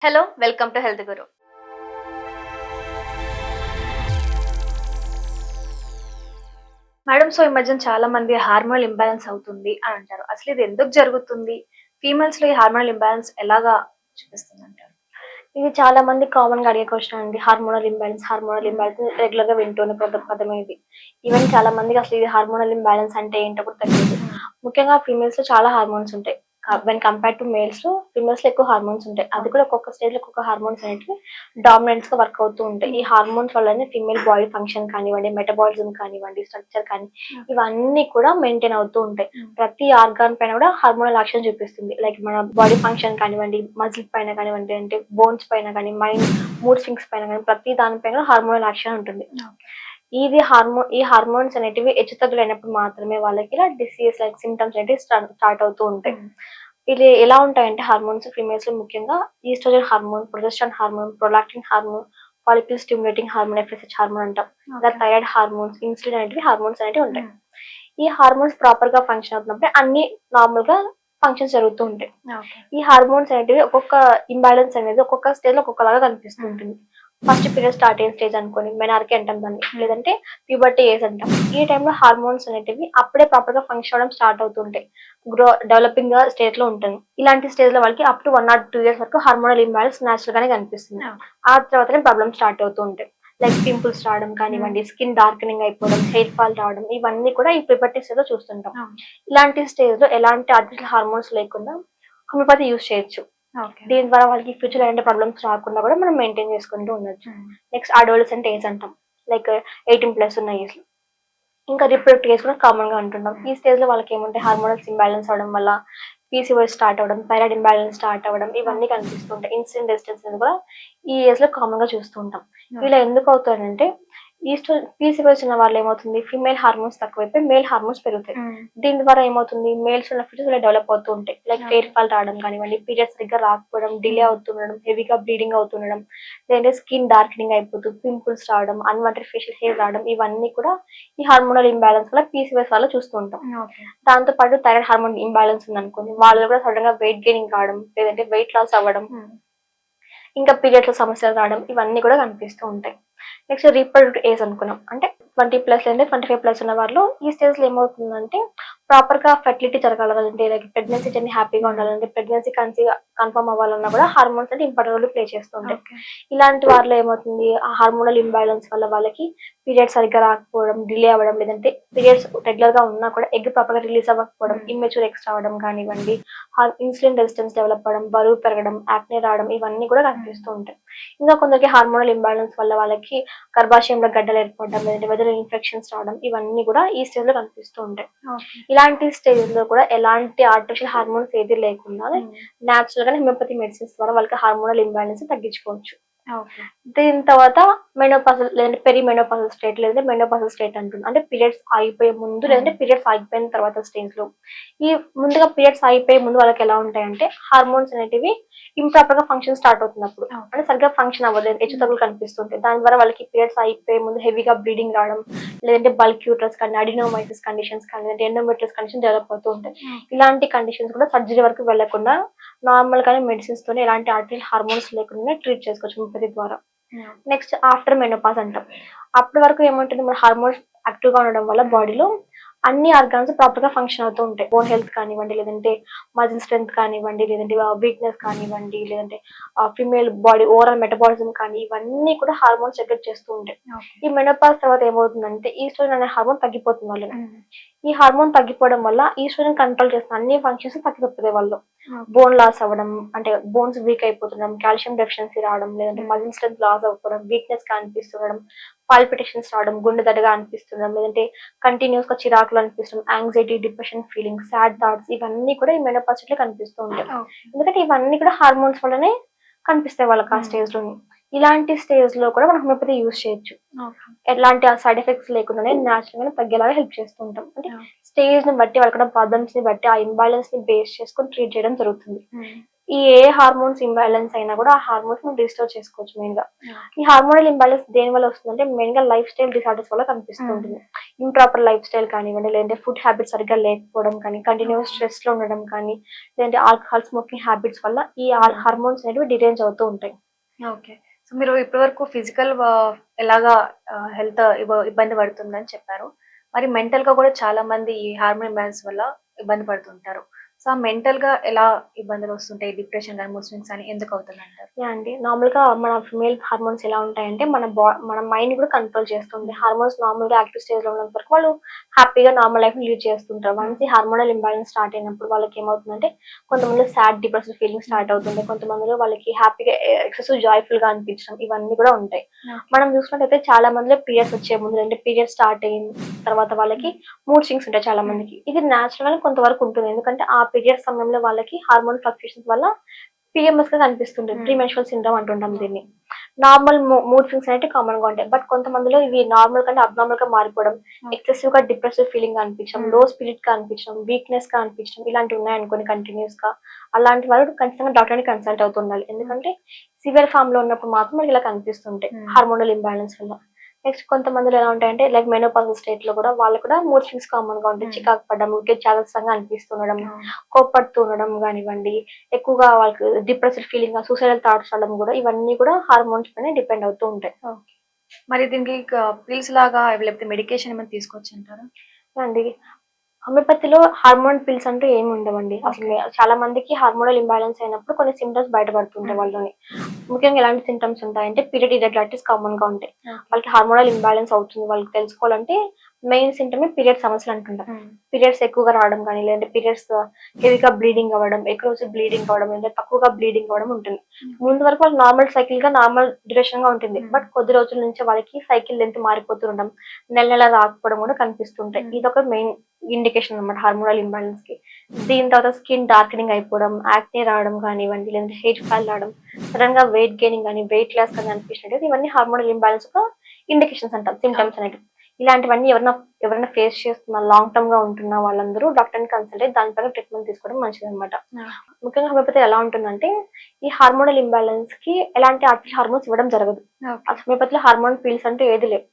Hello welcome to health Guru. Madam, so ఈ మధ్యన చాలా మంది హార్మోనల్ ఇంబ్యాలెన్స్ అవుతుంది అని అంటారు. అసలు ఇది ఎందుకు జరుగుతుంది? ఫీమేల్స్ లో ఈ హార్మోనల్ ఇంబ్యాలెన్స్ ఎలాగా చూపిస్తుంది అంటారు? ఇది చాలా మంది కామన్ గా అడిగే క్వశ్చన్ అండి. హార్మోనల్ ఇంబ్యాలెన్స్ రెగ్యులర్ గా వింటూనే పదమే ఇది. ఈవెన్ చాలా మందికి అసలు ఇది హార్మోనల్ ఇంబ్యాలెన్స్ అంటే ఏంటో కూడా తెలియదు. ముఖ్యంగా ఫీమేల్స్ లో చాలా హార్మోన్స్ ఉంటాయి. వెన్ కంపేర్ టు మేల్స్ లో ఫీమేల్స్ లో ఎక్కువ హార్మోన్స్ ఉంటాయి. అది కూడా ఒక్కొక్క స్టేజ్ లో ఒక్కొక్క హార్మోన్స్ అనేవి డామినెంట్స్ గా వర్క్ అవుతూ ఉంటాయి. ఈ హార్మోన్స్ వల్లనే ఫీమేల్ బాడీ ఫంక్షన్ కానివ్వండి, మెటబాలిజం కానివ్వండి, స్ట్రక్చర్ కానీ ఇవన్నీ కూడా మెయింటైన్ అవుతూ ఉంటాయి. ప్రతి ఆర్గాన్ పైన కూడా హార్మోనల్ యాక్షన్ చూపిస్తుంది. లైక్ మన బాడీ ఫంక్షన్ కానివ్వండి, మజిల్ పైన కానివ్వండి, అంటే బోన్స్ పైన కానీ, మైండ్ మూడ్ స్వింగ్స్ పైన కానీ ప్రతి దానిపైన హార్మోనల్ యాక్షన్ ఉంటుంది. ఈ హార్మోన్స్ అనేటివి హెచ్చుతగ్గులైనప్పుడు మాత్రమే వాళ్ళకి ఇలా డిసీజ్ లైక్ సిమ్టమ్స్ అనేవి స్టార్ట్ అవుతూ ఉంటాయి. ఇది ఎలా ఉంటాయంటే హార్మోన్స్ ఫీమేల్స్ లో ముఖ్యంగా oestrogen hormone, progesterone hormone, prolactin hormone, follicle stimulating hormone, FSH hormone అంటాం. ఇంకా థైరాయిడ్ హార్మోన్స్, ఇన్సులిన్ అనేవి హార్మోన్స్ అనేవి ఉంటాయి. ఈ హార్మోన్స్ ప్రాపర్ గా ఫంక్షన్ అవుతున్నప్పుడు అన్ని నార్మల్ గా ఫంక్షన్స్ జరుగుతూ ఉంటాయి. ఈ హార్మోన్స్ అనేటివి ఒక్కొక్క ఇంబ్యాలెన్స్ అనేది ఒక్కొక్క స్టేజ్ లో ఒక్కొక్కలాగా కనిపిస్తూ ఉంటుంది. ఫస్ట్ పీరియడ్ స్టార్ట్ అయిన స్టేజ్ అనుకోని మెనార్కి అంటాం దాన్ని, లేదంటే ప్యూబర్టీ ఏజ్ అంటాం. ఈ టైంలో హార్మోన్స్ అనేటివి అప్పుడే ప్రాపర్ గా ఫంక్షన్ అవడం స్టార్ట్ అవుతుంటాయి. డెవలపింగ్ స్టేజ్ లో ఉంటుంది. ఇలాంటి స్టేజ్ లో వాళ్ళకి అప్ టు 1 or 2 years వరకు హార్మోనల్ ఇంబ్యాలెన్స్ నేచురల్ గానే కనిపిస్తుంది. ఆ తర్వాతనే ప్రాబ్లమ్ స్టార్ట్ అవుతూ ఉంటాయి. లైక్ పింపుల్స్ రావడం కానివ్వండి, స్కిన్ డార్కెనింగ్ అయిపోవడం, హెయిర్ ఫాల్ రావడం, ఇవన్నీ కూడా ఈ ప్యూబర్టీ స్టేజ్ లో చూస్తుంటాం. ఇలాంటి స్టేజ్ లో ఎలాంటి ఆర్టిఫిషియల్ హార్మోన్స్ లేకుండా హోమియోపతి యూజ్ చేయొచ్చు. దీని ద్వారా వాళ్ళకి ఫ్యూచర్ ఎలాంటి ప్రాబ్లమ్స్ రాకుండా కూడా మనం మెయింటైన్ చేసుకుంటూ ఉండొచ్చు. నెక్స్ట్ అడోలసెంట్ ఏజ్ అంటాం, లైక్ 18+ ఉన్న ఏజ్ లో. ఇంకా రిప్రొడక్టివ్ ఏజ్ కూడా కామన్ గా అంటున్నాం. ఈ స్టేజ్ లో వాళ్ళకి ఏమంటే హార్మోనల్స్ ఇంబ్యాలెన్స్ అవడం వల్ల పీసీఓఎస్ స్టార్ట్ అవ్వడం, థైరాయిడ్ ఇంబ్యాలెన్స్ స్టార్ట్ అవ్వడం, ఇవన్నీ కనిపిస్తుంటాయి. ఇన్సులిన్ రెసిస్టెన్స్ కూడా ఈ ఏజ్ లో కామన్ గా చూస్తూ ఉంటాం. ఇలా ఎందుకు అవుతాయంటే పీసీఓఎస్ ఉన్న వాళ్ళు ఏమవుతుంది, ఫీమేల్ హార్మోన్స్ తక్కువైపోయి మేల్ హార్మోన్స్ పెరుగుతాయి. దీని ద్వారా ఏమవుతుంది, మేల్స్ ఉన్న ఫీచర్స్ డెవలప్ అవుతూ ఉంటాయి. లైక్ హెయిర్ ఫాల్ రావడం కానివ్వండి, పీరియడ్స్ సరిగ్గా రాకపోవడం, డిలే అవుతుండడం, హెవీగా బ్లీడింగ్ అవుతుండడం, లేదంటే స్కిన్ డార్కెనింగ్ అయిపోతూ పింపుల్స్ రావడం, అన్వాంటెడ్ ఫేషియల్ హెయిర్ రావడం, ఇవన్నీ కూడా ఈ హార్మోనల్ ఇంబ్యాలెన్స్ వల్ల పీసీఓఎస్ వల్ల చూస్తూ ఉంటాం. దాంతో పాటు థైరాయిడ్ హార్మోన్ ఇంబ్యాలెన్స్ ఉంది అనుకోండి, వాళ్ళు కూడా సడన్ గా వెయిట్ గెయినింగ్ కావడం, లేదంటే వెయిట్ లాస్ అవ్వడం, ఇంకా పీరియడ్స్ లో సమస్యలు రావడం, ఇవన్నీ కూడా కనిపిస్తూ ఉంటాయి. నెక్స్ట్ రీప్రొడక్టివ్ ఏజ్ అనుకున్నాం, అంటే 20+ అంటే 25+ ఉన్న వాళ్ళు ఈ స్టేజ్ లో ఏమవుతుందంటే ప్రాపర్ గా ఫెర్టిలిటీ జరగాలంటే, లైక్ ప్రెగ్నెన్సీ జర్నీ హ్యాపీగా ఉండాలంటే, ప్రెగ్నెన్సీ కన్ఫర్మ్ అవ్వాలన్నా కూడా హార్మోన్స్ అంటే ఇంపార్టెంట్ రోల్ ప్లే చేస్తూ ఉంటాయి. ఇలాంటి వారిలో ఏమవుతుంది, ఆ హార్మోనల్ ఇంబ్యాలెన్స్ వల్ల వాళ్ళకి పీరియడ్స్ సరిగ్గా రాకపోవడం, డిలే అవ్వడం, లేదంటే పీరియడ్స్ రెగ్యులర్ గా ఉన్నా కూడా ఎగ్ ప్రాపర్ గా రిలీజ్ అవ్వకపోవడం, ఇమ్మెచ్యూర్ ఎగ్స్ రావడం కానివ్వండి, ఇన్సులిన్ రెసిస్టెన్స్ డెవలప్ అవ్వడం, బరువు పెరగడం, యాక్నే రావడం, ఇవన్నీ కూడా కనిపిస్తూ ఉంటాయి. ఇంకా కొందరికి హార్మోనల్ ఇంబ్యాలెన్స్ వల్ల వాళ్ళకి గర్భాశయంలో గడ్డలు ఏర్పడడం, లేదంటే వెదర్ ఇన్ఫెక్షన్స్ రావడం, ఇవన్నీ కూడా ఈ స్టేజ్ లో కనిపిస్తూ ఉంటాయి. ఇలాంటి స్టేజ్ లో కూడా ఎలాంటి ఆర్టిఫిషియల్ హార్మోన్స్ ఏది లేకుండా న్యాచురల్ గా హోమియోపతి మెడిసిన్స్ ద్వారా వాళ్ళకి హార్మోనల్ ఇంబ్యాలెన్స్ తగ్గించుకోవచ్చు. దీని తర్వాత మెనోపాజల్ లేదంటే పెరి మెనోపాజల్ స్టేట్, లేదంటే మెనోపాజల్ స్టేట్ అంటుంది. అంటే పీరియడ్స్ ఆగిపోయే ముందు, లేదంటే పీరియడ్స్ ఆగిపోయిన తర్వాత స్టేజ్ లో. ఈ ముందుగా పీరియడ్స్ ఆగిపోయే ముందు వాళ్ళకి ఎలా ఉంటాయంటే హార్మోన్స్ అనేటివి ఇంప్రాపర్ గా ఫంక్షన్ స్టార్ట్ అవుతున్నప్పుడు, అంటే సరిగ్గా ఫంక్షన్ అవ్వలేదు, హెచ్చుతగ్గులు కనిపిస్తుంటాయి. దాని ద్వారా వాళ్ళకి పీరియడ్స్ అయిపోయే ముందు హెవీగా బ్లీడింగ్ రావడం, లేదంటే బల్క్ యూట్రస్ కానీ, అడినోమైసిస్ కండిషన్స్ కానీ, లేదంటే ఎండోమెట్రియస్ కండిషన్ డెవలప్ అవుతూ ఉంటాయి. ఇలాంటి కండిషన్స్ కూడా సర్జరీ వరకు వెళ్లకుండా నార్మల్ గానే మెడిసిన్స్ తోనే ఎలాంటి ఆర్టిఫిషియల్ హార్మోన్స్ లేకుండా ట్రీట్ చేసుకోవచ్చు హోమియోపతి ద్వారా. నెక్స్ట్ ఆఫ్టర్ మెనోపాజ్ అంటాం. అప్పటి వరకు ఏముంటుంది, మన హార్మోన్స్ యాక్టివ్ గా ఉండడం వల్ల బాడీలో అన్ని ఆర్గాన్స్ ప్రాపర్ గా ఫంక్షన్ అవుతూ ఉంటాయి. బోన్ హెల్త్ కానివ్వండి, లేదంటే మజిల్ స్ట్రెంత్ కానివ్వండి, లేదంటే వీక్నెస్ కానివ్వండి, లేదంటే ఫిమేల్ బాడీ ఓవరాల్ మెటబాలిజం కానీ, ఇవన్నీ కూడా హార్మోన్స్ రెగ్యులేట్ చేస్తూ ఉంటాయి. ఈ మెనోపాజ్ తర్వాత ఏమవుతుందంటే ఈస్ట్రోజన్ అనే హార్మోన్ తగ్గిపోతుంది వాళ్ళు. ఈ హార్మోన్ తగ్గిపోవడం వల్ల ఈస్ట్రోజన్ కంట్రోల్ చేస్తున్న అన్ని ఫంక్షన్స్ తగ్గిపోతుంది వాళ్ళు. బోన్ లాస్ అవ్వడం, అంటే బోన్స్ వీక్ అయిపోతుండడం, కాల్షియం డెఫిషియన్సీ రావడం, లేదంటే మజిల్ స్ట్రెంత్ లాస్ అవ్వడం, వీక్నెస్ గా అనిపిస్తుండడం, పాల్పిటేషన్స్ రావడం, గుండె దడగా అనిపిస్తుండడం, లేదంటే కంటిన్యూస్ గా చిరాకులు అనిపిస్తుండడం, anxiety, depression feeling, sad thoughts, ఇవన్నీ కూడా ఈ మెనోపాజ్ లో కనిపిస్తూ ఉంటాయి. ఎందుకంటే ఇవన్నీ కూడా హార్మోన్స్ వల్లనే కనిపిస్తాయి వాళ్ళకి ఆ స్టేజ్ లోని. ఇలాంటి స్టేజ్ లో కూడా మనం హోమియోపతి యూజ్ చేయొచ్చు. ఎలాంటి సైడ్ ఎఫెక్ట్స్ లేకుండానే న్యాచురల్ గా తగ్గేలాగా హెల్ప్ చేస్తూ ఉంటాం. అంటే స్టేజ్ ని బట్టి వాళ్ళకున్న ప్రాబ్లమ్స్ ని బట్టి ఆ ఇంబ్యాలెన్స్ ని బేస్ చేసుకొని ట్రీట్ చేయడం జరుగుతుంది. ఈ ఏ హార్మోన్స్ ఇంబ్యాలెన్స్ అయినా కూడా ఆ హార్మోన్స్ మనం రిస్టోర్ చేసుకోవచ్చు మెయిన్ గా. ఈ హార్మోనల్ ఇంబ్యాలెన్స్ దేని వల్ల వస్తుందంటే మెయిన్ గా లైఫ్ స్టైల్ డిసార్డర్స్ వల్ల కనిపిస్తుంటుంది. ఇంప్రాపర్ లైఫ్ స్టైల్ కానివ్వండి, లేదంటే ఫుడ్ హ్యాబిట్స్ సరిగ్గా లేకపోవడం కానీ, కంటిన్యూస్ స్ట్రెస్ లో ఉండడం కానీ, లేదంటే ఆల్కహాల్ స్మోకింగ్ హ్యాబిట్స్ వల్ల ఈ హార్మోన్స్ అనేవి డిరేంజ్ అవుతూ ఉంటాయి. ఓకే. సో మీరు ఇప్పటివరకు ఫిజికల్ ఎలాగా హెల్త్ ఇబ్బంది పడుతుందని చెప్పారు. మరి మెంటల్ గా కూడా చాలా మంది ఈ హార్మోన్ ఇంబాలెన్స్ వల్ల ఇబ్బంది పడుతుంటారు. సో మెంటల్ గా ఎలా ఇబ్బందులు వస్తుంటాయి? డిప్రెషన్ కానీ, మూడ్ స్వింగ్స్ అని ఎందుకు అవుతుందంటారు? యా అండి. నార్మల్‌గా మన ఫీమేల్ హార్మోన్స్ ఎలా ఉంటాయంటే మన మైండ్‌ని కూడా కంట్రోల్ చేస్తుంది. హార్మోన్స్ నార్మల్‌గా యాక్టివ్ స్టేజ్‌లో ఉన్నంత వరకు వాళ్ళు హ్యాపీగా నార్మల్ లైఫ్‌ని లీడ్ చేస్తుంటారు. వన్స్ ఈ హార్మోనల్ ఇంబాలెన్స్ స్టార్ట్ అయినప్పుడు వాళ్ళకి ఏమవుతుందంటే కొంతమందిలో సాడ్, డిప్రెస్డ్ ఫీలింగ్ స్టార్ట్ అవుతుంది. కొంతమందిలో వాళ్ళకి హ్యాపీగా ఎక్సెసివ్ జాయ్‌ఫుల్‌గా అనిపించడం ఇవన్నీ కూడా ఉంటాయి. మనం చూసుకున్నట్టయితే చాలా మందిలో పీరియడ్స్ వచ్చే ముందు అంటే పీరియడ్ స్టార్ట్ అయిన తర్వాత వాళ్ళకి మూడ్ స్వింగ్స్ ఉంటాయి చాలా మందికి. ఇది నేచురల్‌గానే కొంతవరకు ఉంటుంది. ఎందుకంటే ఆ పీరియడ్ సమయంలో వాళ్ళకి హార్మోన్ ఫ్లక్చుయేషన్స్ వల్ల పీఎంఎస్ గా కనిపిస్తుంది. ప్రీ మెన్స్ట్రువల్ సిండ్రోమ్ అంటుంటాం దీన్ని. నార్మల్ మూడ్ స్వింగ్స్ అనేవి కామన్ గా ఉంటాయి. బట్ కొంతమందిలో ఇవి నార్మల్ కంటే అబ్నార్మల్ గా మారిపోవడం, ఎక్సెసివ్ గా డిప్రెసివ్ ఫీలింగ్ గా అనిపించడం, లో స్పిరిట్ గా అనిపించడం, వీక్నెస్ గా అనిపించడం ఇలాంటివి ఉన్నాయనుకోని కంటిన్యూస్ గా అలాంటి వాళ్ళు ఖచ్చితంగా డాక్టర్ ని కన్సల్ట్ అవుతుండాలి. ఎందుకంటే సివియర్ ఫామ్ లో ఉన్నప్పుడు మాత్రం మనకి ఇలా కనిపిస్తుంటాయి హార్మోనల్ ఇంబ్యాలెన్స్ వల్ల. నెక్స్ట్ కొంతమందిలో ఎలా ఉంటాయంటే లైక్ మెనోపాజల్ స్టేట్ లో కూడా వాళ్ళు కూడా మూడ్ స్వింగ్స్ కామన్ గా ఉంటాయి. చికాకు పడడం, ఊరికే చాదస్తంగా అనిపిస్తుండడం, కోప్పడుతూ ఉండడం కానివ్వండి, ఎక్కువగా వాళ్ళకి డిప్రెస్డ్ ఫీలింగ్, సూసైడల్ థాట్స్ రావడం కూడా ఇవన్నీ కూడా హార్మోన్స్ పైన డిపెండ్ అవుతూ ఉంటాయి. మరి దీనికి పిల్స్ లాగా లేకపోతే మెడికేషన్ ఏమైనా తీసుకోవచ్చు అంటారా? అండి హోమియోపతిలో హార్మోన్ పిల్స్ అంటూ ఏమి ఉండవండి. అసలు చాలా మందికి హార్మోనల్ ఇంబ్యాలెన్స్ అయినప్పుడు కొన్ని సిమ్టమ్స్ బయటపడుతుంటాయి వాళ్ళని. ముఖ్యంగా ఎలాంటి సిమ్టమ్స్ ఉంటాయంటే పీరియడ్ ఇర్రెగ్యులారిటీస్ కామన్ గా ఉంటాయి. వాళ్ళకి హార్మోనల్ ఇంబ్యాలెన్స్ అవుతుంది వాళ్ళకి తెలుసుకోవాలంటే మెయిన్ సిమ్టమ్ పీరియడ్ సమస్యలు అంటుంటాం. పీరియడ్స్ ఎక్కువగా రావడం కానీ, లేదంటే పీరియడ్స్ హెవీగా బ్లీడింగ్ అవ్వడం, ఎక్కువ రోజు బ్లీడింగ్ అవ్వడం, లేదా తక్కువగా బ్లీడింగ్ అవ్వడం ఉంటుంది. ముందు వరకు వాళ్ళకి నార్మల్ సైకిల్ గా నార్మల్ డ్యూరేషన్ గా ఉంటుంది. బట్ కొద్ది రోజుల నుంచి వాళ్ళకి సైకిల్ లెంత్ మారిపోతూ ఉండడం, నెల నెల రాకపోవడం కూడా కనిపిస్తుంటాయి. ఇది ఒక మెయిన్ ఇండికేషన్ అన్నమాట హార్మోనల్ ఇంబ్యాలెన్స్ కి. దీని తర్వాత స్కిన్ డార్కెనింగ్ అయిపోవడం, యాక్నే రావడం కానివ్వండి, లేదంటే హెయిర్ ఫాల్ రావడం, సడన్ గా వెయిట్ గెయినింగ్ కానీ, వెయిట్ లాస్ కానీ అనిపించినట్టు ఇవన్నీ హార్మోనల్ ఇంబ్యాలెన్స్ గా ఇండికేషన్స్ అంటాం, సిమ్టమ్స్ అనేవి. ఇలాంటివన్నీ ఎవరైనా ఫేస్ చేస్తున్న లాంగ్ టర్మ్ గా ఉంటున్న వాళ్ళందరూ డాక్టర్ ని కన్సల్ట్ అయ్యి దానిపైన ట్రీట్మెంట్ తీసుకోవడం మంచిది అనమాట. ముఖ్యంగా హోమియోపతి ఎలా ఉంటుందంటే ఈ హార్మోనల్ ఇంబ్యాలెన్స్ కి ఎలాంటి ఆర్టిఫిషియల్ హార్మోన్స్ ఇవ్వడం జరగదు. హోమియోపతిలో హార్మోన్ పిల్స్ అంటే ఏది లేవు.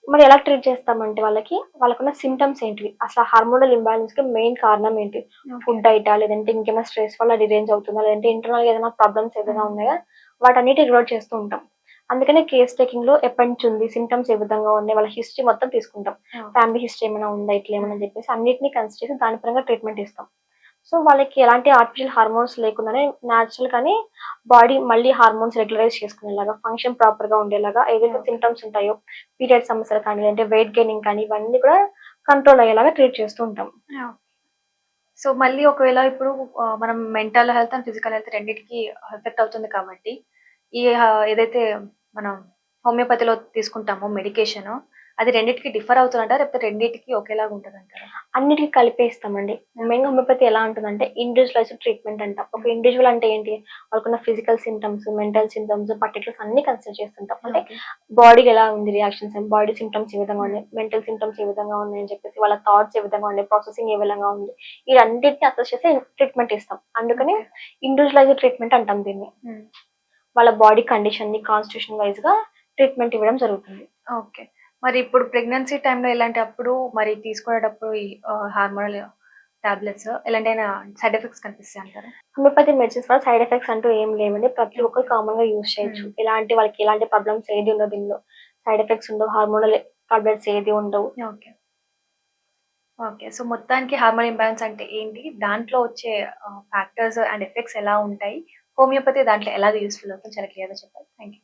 మరి ఎలా ట్రీట్ చేస్తామంటే వాళ్ళకున్న సిమ్టమ్స్ ఏంటివి, అసలు హార్మోనల్ ఇంబ్యాలెన్స్ కి మెయిన్ కారణం ఏంటి, ఫుడ్ డైటా, లేదంటే ఇంకేమైనా స్ట్రెస్ వల్ల డిరేంజ్ అవుతుందా, లేదంటే ఇంటర్నల్ ఏదైనా ప్రాబ్లమ్స్ ఏదైనా ఉన్నాయా వాటన్నిటి రివర్ట్ చేస్తూ ఉంటాం. అందుకనే కేస్ టేకింగ్ లో ఎప్పటి నుంచి ఉంది, సిమ్టమ్స్ ఏ విధంగా ఉన్నాయి, వాళ్ళ హిస్టరీ మొత్తం తీసుకుంటాం. ఫ్యామిలీ హిస్టరీ ఏమైనా ఉందా, ఇట్లా ఏమైనా చెప్పేసి అన్నిటిని కన్సిడర్ చేసి దాని పరంగా ట్రీట్మెంట్ ఇస్తాం. సో వాళ్ళకి ఎలాంటి ఆర్టిఫిషియల్ హార్మోన్స్ లేకుండానే న్యాచురల్ గానే బాడీ మళ్ళీ హార్మోన్స్ రెగ్యులరైజ్ చేసుకునేలాగా, ఫంక్షన్ ప్రాపర్ గా ఉండేలాగా, ఏదైతే సిమ్టమ్స్ ఉంటాయో పీరియడ్ సమస్యలు కానీ, లేదంటే వెయిట్ గెయినింగ్ కానీ ఇవన్నీ కూడా కంట్రోల్ అయ్యేలాగా ట్రీట్ చేస్తూ ఉంటాం. సో మళ్ళీ ఒకవేళ ఇప్పుడు మనం mental health and physical health రెండింటికి ఎఫెక్ట్ అవుతుంది కాబట్టి ఈ ఏదైతే మనం హోమియోపతిలో తీసుకుంటామో మెడికేషన్ అది రెండింటికి డిఫర్ అవుతుందంటారా, లేకపోతే రెండింటికి ఒకేలాగా ఉంటుందంటారా? అన్నిటికీ కలిపేస్తామండి. మెయిన్ హోమియోపతి ఎలా ఉంటుందంటే ఇండివిజువలైజ్డ్ ట్రీట్మెంట్ అంటాం. ఒక ఇండివిజువల్ అంటే ఏంటి, వాళ్ళకున్న physical symptoms, mental symptoms, particulars అన్ని కన్సిడర్ చేస్తుంటాం. అంటే బాడీకి ఎలా ఉంది రియాక్షన్స్, బాడీ సింటమ్స్ ఏ విధంగా ఉన్నాయి, మెంటల్ సింటమ్స్ ఏ విధంగా ఉన్నాయి అని చెప్పేసి, వాళ్ళ థాట్స్ ఏ విధంగా ఉన్నాయి, ప్రాసెసింగ్ ఏ విధంగా ఉంది, ఈ అన్నిటిని అసెస్ చేసి ట్రీట్మెంట్ ఇస్తాం. అందుకని ఇండివిజువలైజ్డ్ ట్రీట్మెంట్ అంటాం దీన్ని. వాళ్ళ బాడీ కండిషన్ ని కాన్స్టిట్యూషన్ వైజ్ గా ట్రీట్మెంట్ ఇవ్వడం జరుగుతుంది. ఓకే. మరి ఇప్పుడు ప్రెగ్నెన్సీ టైంలో ఇలాంటప్పుడు మరి తీసుకునేటప్పుడు ఈ హార్మోనల్ టాబ్లెట్స్ ఎలాంటైనా సైడ్ ఎఫెక్ట్స్ కనిపిస్తాయి అంటారా? హోమియోపతి మెడిసిన్స్ వల్ల సైడ్ ఎఫెక్ట్స్ అంటూ ఏం లేవండి. ప్రతి ఒక్కరు కామన్ గా యూజ్ చేయొచ్చు. వాళ్ళకి ఎలాంటి ప్రాబ్లమ్స్ ఏది ఉండదు, దీనిలో సైడ్ ఎఫెక్ట్స్ ఉండవు, హార్మోనల్ టాబ్లెట్స్ ఏది ఉండవు. ఓకే. ఓకే. సో మొత్తానికి హార్మోన్ ఇంబాలెన్స్ అంటే ఏంటి, దాంట్లో వచ్చే ఫ్యాక్టర్స్ అండ్ ఎఫెక్ట్స్ ఎలా ఉంటాయి, హోమియోపతి దాంట్లో ఎలాగ యూస్ఫుల్ అవుతుంది చాలా క్లియర్గా చెప్పారు. Thank you.